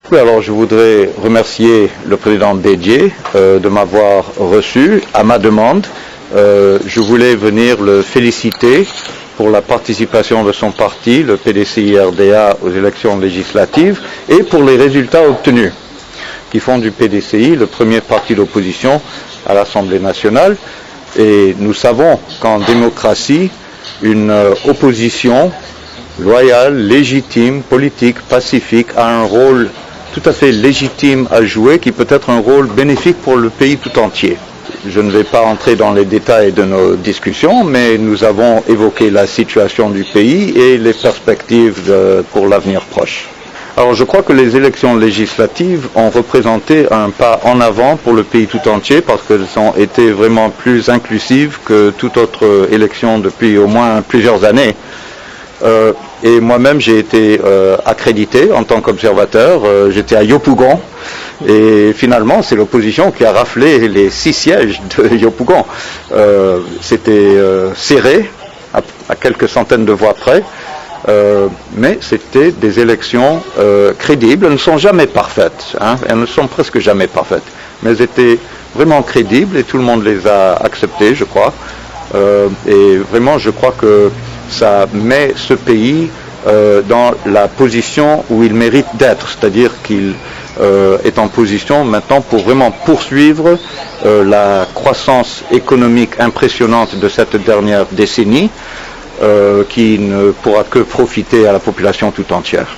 Oui, alors je voudrais remercier le président Bédié de m'avoir reçu à ma demande. Je voulais venir le féliciter pour la participation de son parti, le PDCI-RDA, aux élections législatives et pour les résultats obtenus qui font du PDCI le premier parti d'opposition à l'Assemblée nationale. Et nous savons qu'en démocratie, une opposition loyale, légitime, politique, pacifique a un rôle tout à fait légitime à jouer, qui peut être un rôle bénéfique pour le pays tout entier. Je ne vais pas entrer dans les détails de nos discussions, mais nous avons évoqué la situation du pays et les perspectives pour l'avenir proche. Alors je crois que les élections législatives ont représenté un pas en avant pour le pays tout entier parce qu'elles ont été vraiment plus inclusives que toute autre élection depuis au moins plusieurs années. Et moi-même j'ai été accrédité en tant qu'observateur, j'étais à Yopougon et finalement c'est l'opposition qui a raflé les 6 sièges de Yopougon. C'était serré, à quelques centaines de voix près, mais c'était des élections crédibles. Elles ne sont jamais parfaites, elles ne sont presque jamais parfaites, mais elles étaient vraiment crédibles et tout le monde les a acceptées, je crois. Et vraiment je crois que ça met ce pays dans la position où il mérite d'être, c'est-à-dire qu'il est en position maintenant pour vraiment poursuivre la croissance économique impressionnante de cette dernière décennie qui ne pourra que profiter à la population tout entière.